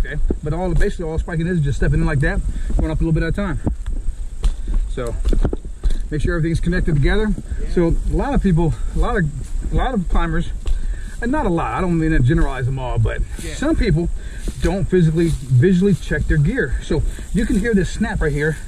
okay? But basically all spiking is just stepping in like that, going up a little bit at a time. So make sure everything's connected together. Yeah. So a lot of people, a lot of climbers, and not a lot, I don't mean to generalize them all, but some people don't visually check their gear. So you can hear this snap right here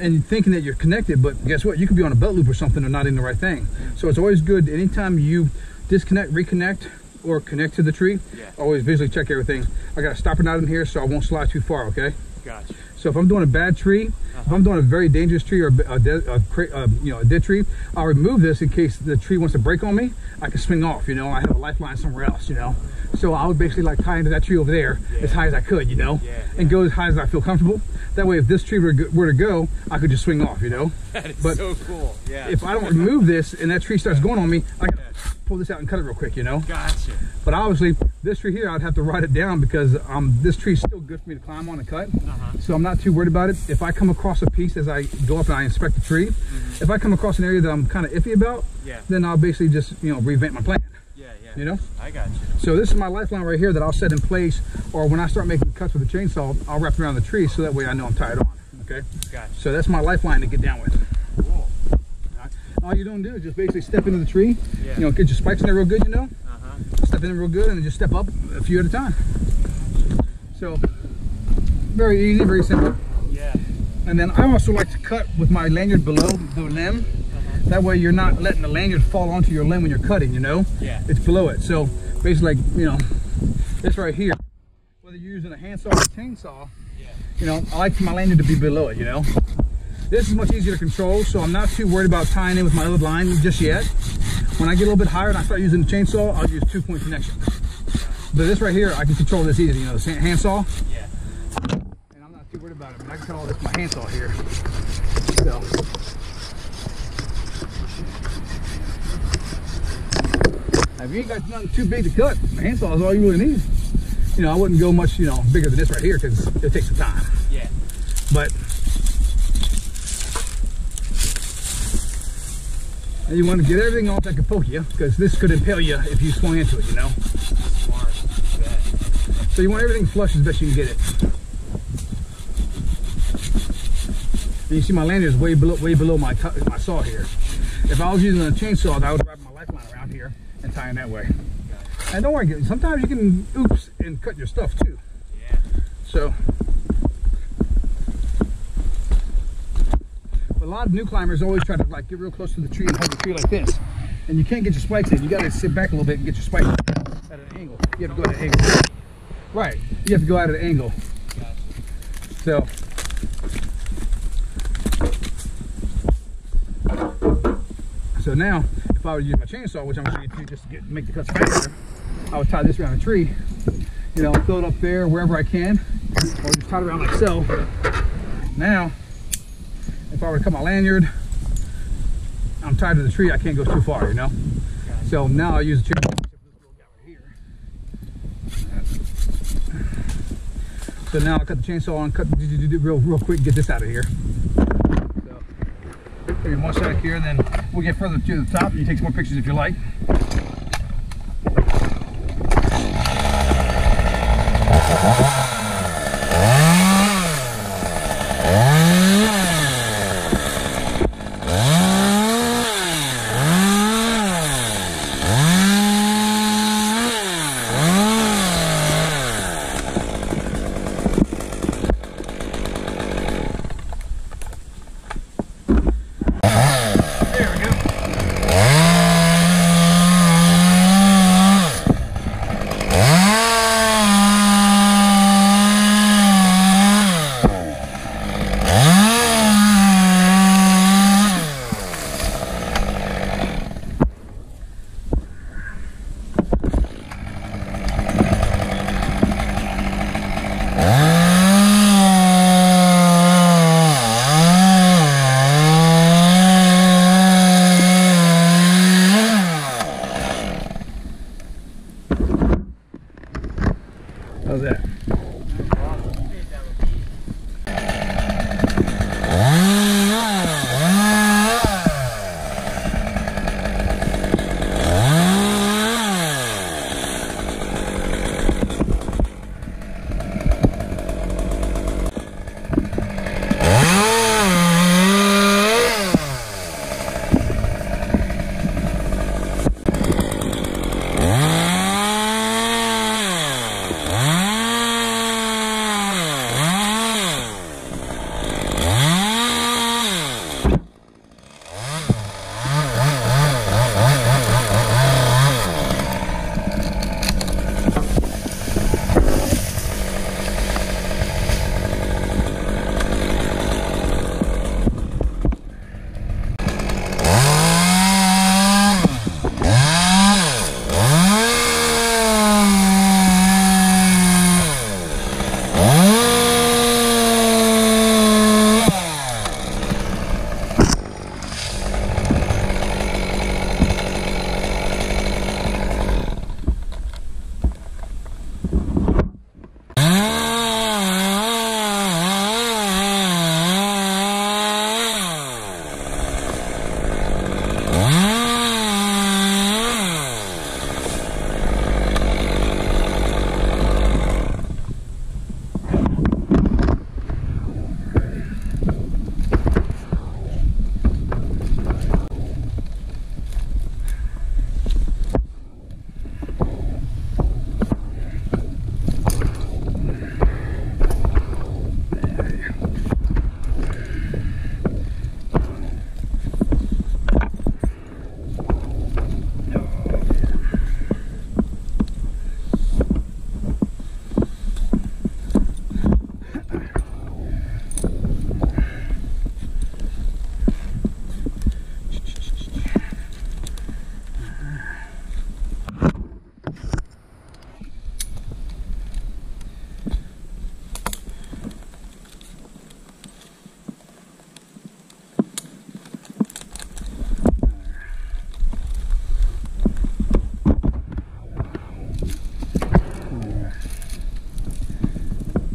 and you're thinking that you're connected, but guess what? You could be on a belt loop or something or not in the right thing. So it's always good anytime you disconnect, reconnect, or connect to the tree, always visually check everything. I got a stopper knot in here so I won't slide too far, okay? Gotcha. So if I'm doing a bad tree, if I'm doing a very dangerous tree or a dead tree, I'll remove this in case the tree wants to break on me. I can swing off, you know, I have a lifeline somewhere else, you know. So I would basically like tie into that tree over there as high as I could, you know, and go as high as I feel comfortable. That way, if this tree were to go, I could just swing off, you know. That is so cool. Yeah. If I don't remove this and that tree starts going on me, I can pull this out and cut it real quick, you know. Gotcha. But obviously, this tree here, I'd have to ride it down because this tree is still good for me to climb on and cut. So I'm not too worried about it. If I come across a piece as I go up and I inspect the tree, if I come across an area that I'm kind of iffy about, then I'll basically just, you know, revamp my plan. You know? I got you. So this is my lifeline right here that I'll set in place, or when I start making cuts with the chainsaw, I'll wrap it around the tree so that way I know I'm tied on. Okay? Gotcha. So that's my lifeline to get down with. Cool. All you don't do is just basically step into the tree, you know, get your spikes in there real good, you know? Step in real good and then just step up a few at a time. So very easy, very simple. Yeah. And then I also like to cut with my lanyard below the limb. That way you're not letting the lanyard fall onto your limb when you're cutting, you know? Yeah. It's below it. So basically, like, you know, this right here, whether you're using a handsaw or a chainsaw, you know, I like my lanyard to be below it, you know? This is much easier to control, so I'm not too worried about tying in with my other line just yet. When I get a little bit higher and I start using the chainsaw, I'll use 2-point connection. But this right here, I can control this easy, you know, the handsaw. Yeah. And I'm not too worried about it. I mean, I can cut all this with my handsaw here. So. Now, if you ain't got nothing too big to cut, the handsaw is all you really need. You know, I wouldn't go much, you know, bigger than this right here because it takes some time. Yeah. But you want to get everything off that could poke you, because this could impale you if you swung into it, you know. Smart. So you want everything flush as best you can get it. And you see my lanyard is way below my saw here. If I was using a chainsaw, I would wrap my lifeline around here and tie in that way. And don't worry, sometimes you can oops and cut your stuff too. Yeah. So a lot of new climbers always try to like get real close to the tree and hold the tree like this. And you can't get your spikes in. You gotta sit back a little bit and get your spikes at an angle. You have to go at an angle. Right. You have to go at an angle. So now, if I were to use my chainsaw, which I'm going to use just to make the cuts faster, I would tie this around the tree, you know, throw it up there wherever I can, or just tie it around like so. Now, if I were to cut my lanyard, I'm tied to the tree, I can't go too far, you know? So now I'll use the chainsaw. So now I'll cut the chainsaw and cut real quick and get this out of here. Put your one shot here, and then we'll get further to the top. You can take some more pictures if you like.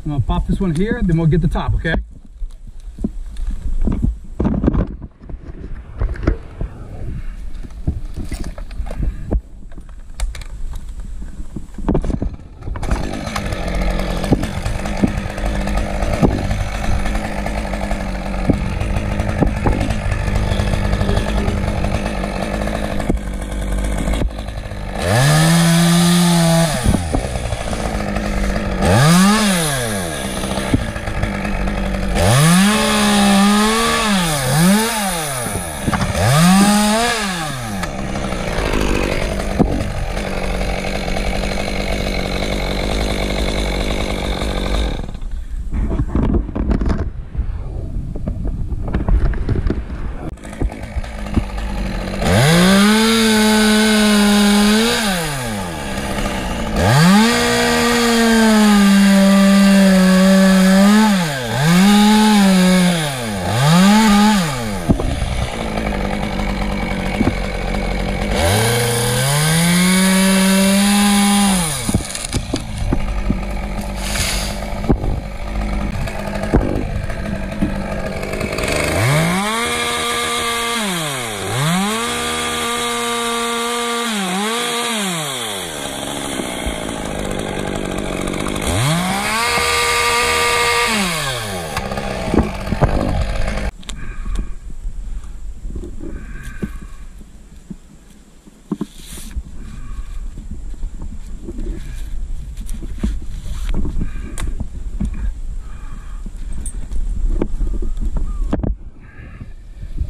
I'm gonna pop this one here, then we'll get the top, okay?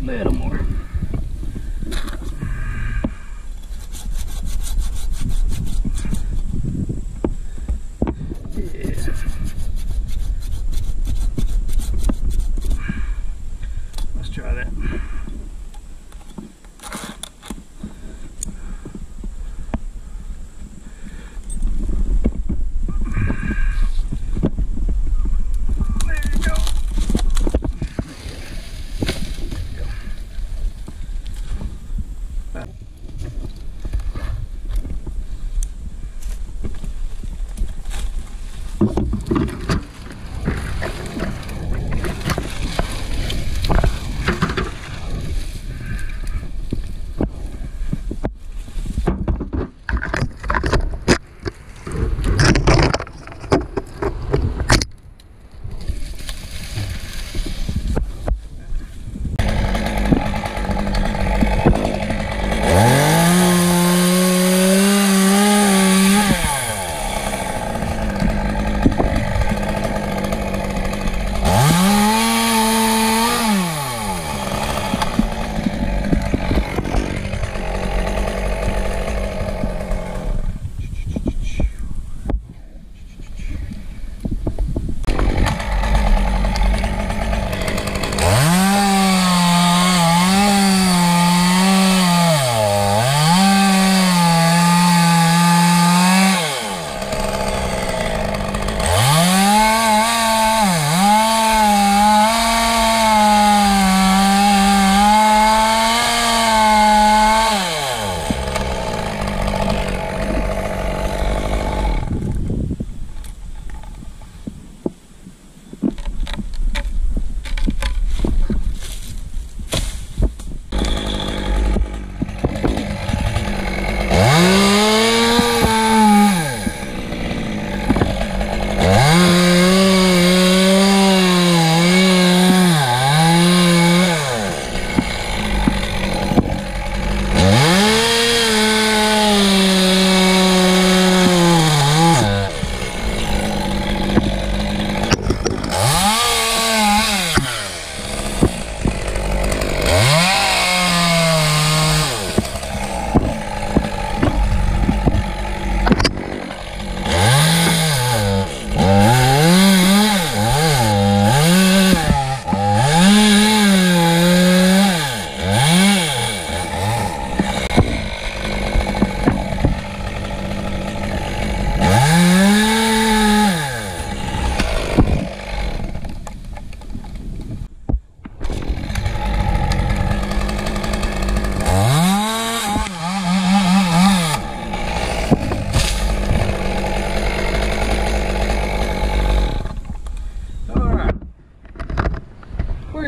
Little more. Yeah. Let's try that.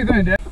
you going, Dad?